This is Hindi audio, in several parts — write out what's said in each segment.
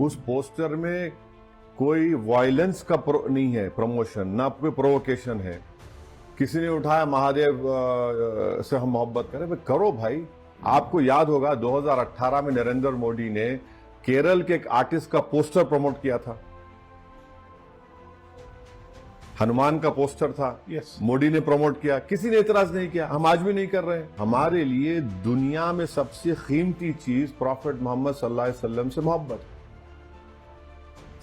उस पोस्टर में कोई वायलेंस का नहीं है प्रमोशन, ना कोई प्रोवोकेशन है। किसी ने उठाया महादेव से हम मोहब्बत करें, भाई करो भाई। आपको याद होगा 2018 में नरेंद्र मोदी ने केरल के एक आर्टिस्ट का पोस्टर प्रमोट किया था, हनुमान का पोस्टर था। मोदी ने प्रमोट किया, किसी ने इतराज नहीं किया। हम आज भी नहीं कर रहे हैं। हमारे लिए दुनिया में सबसे कीमती चीज प्रॉफेट मोहम्मद सल्लल्लाहु अलैहि वसल्लम से मोहब्बत,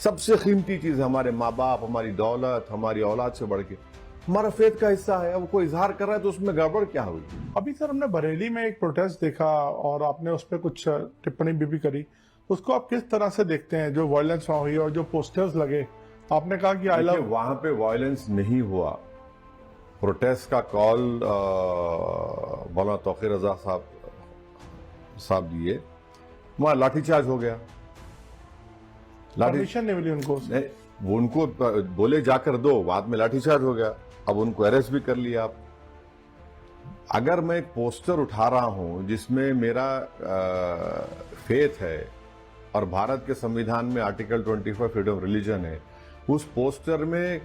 सबसे कीमती चीज। हमारे माँ बाप, हमारी दौलत, हमारी औलाद से बढ़ के हमारा फेथ का हिस्सा है। वो कोई इजहार कर रहा है तो उसमें गड़बड़ क्या हुई? अभी सर हमने बरेली में एक प्रोटेस्ट देखा और आपने उस पर कुछ टिप्पणी भी करी, उसको आप किस तरह से देखते हैं? जो वायलेंस वहां हुई और जो पोस्टर्स लगे, आपने कहा कि आई लव, वहां पे वायलेंस नहीं हुआ। प्रोटेस्ट का कॉल मौलाना तौकीर रजा साहब दिए, वहां लाठीचार्ज हो गया। परमिशन नहीं मिली उनको। वो उनको बोले जाकर दो, बाद में लाठीचार्ज हो गया। अब उनको अरेस्ट भी कर लिया। आप अगर मैं एक पोस्टर उठा रहा हूं जिसमें मेरा फेथ है और भारत के संविधान में आर्टिकल 25 फ्रीडम ऑफ रिलीजन है, उस पोस्टर में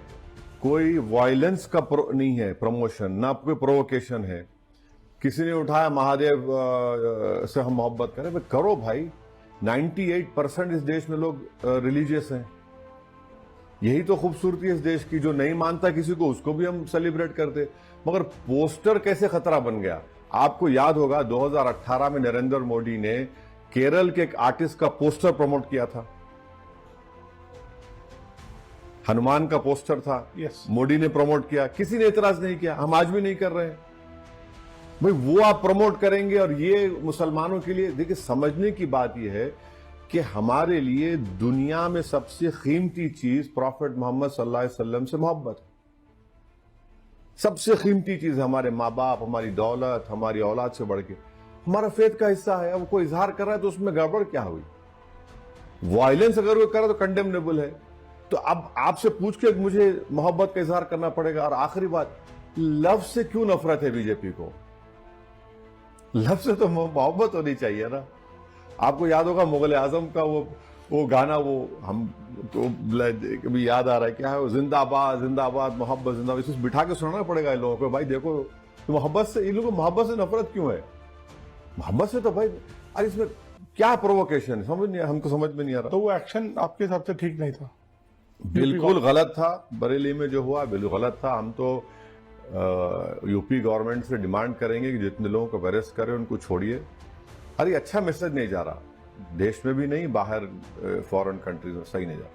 कोई वायलेंस का नहीं है प्रमोशन, ना कोई प्रोवोकेशन है। किसी ने उठाया महादेव से हम मोहब्बत करें, भाई करो भाई। 98% इस देश में लोग रिलीजियस हैं। यही तो खूबसूरती है इस देश की। जो नहीं मानता किसी को, उसको भी हम सेलिब्रेट करते। मगर पोस्टर कैसे खतरा बन गया? आपको याद होगा 2018 में नरेंद्र मोदी ने केरल के एक आर्टिस्ट का पोस्टर प्रमोट किया था, हनुमान का पोस्टर था। मोदी ने प्रमोट किया, किसी ने इतराज नहीं किया। हम आज भी नहीं कर रहे हैं। भाई वो आप प्रमोट करेंगे और ये मुसलमानों के लिए, देखिए समझने की बात यह है कि हमारे लिए दुनिया में सबसे कीमती चीज प्रॉफेट मोहम्मद सल्लल्लाहु अलैहि वसल्लम से मोहब्बत है। सबसे कीमती चीज हमारे माँ बाप, हमारी दौलत, हमारी औलाद से बढ़ के हमारा फेथ का हिस्सा है। वो कोई इजहार कर रहा है तो उसमें गड़बड़ क्या हुई? वायलेंस अगर वो कर रहा है तो कंडेमनेबल है। तो अब आपसे पूछ के मुझे मोहब्बत का इजहार करना पड़ेगा। और आखिरी बात, लव से क्यों नफरत है बीजेपी को? लव से तो मोहब्बत होनी चाहिए ना। आपको याद होगा मुगल आजम का वो गाना, वो हम तो कभी याद आ रहा है क्या है वो, जिंदाबाद जिंदाबाद मोहब्बत जिंदाबाद। इसको बिठा के सुनाना पड़ेगा इन लोगों को। भाई देखो, तो मोहब्बत से, इन लोगों को मोहब्बत से नफरत क्यों है? मोहब्बत से तो भाई, अरे इसमें क्या प्रोवोकेशन है? समझ नहीं, हमको समझ में नहीं आ रहा। तो वो एक्शन आपके हिसाब से ठीक नहीं था? बिल्कुल गलत था। बरेली में जो हुआ बिल्कुल गलत था। हम तो यूपी गवर्नमेंट से डिमांड करेंगे कि जितने लोगों को अरेस्ट करें उनको छोड़िए। अरे अच्छा मैसेज नहीं जा रहा, देश में भी नहीं, बाहर फॉरेन कंट्रीज में सही नहीं जा रहा।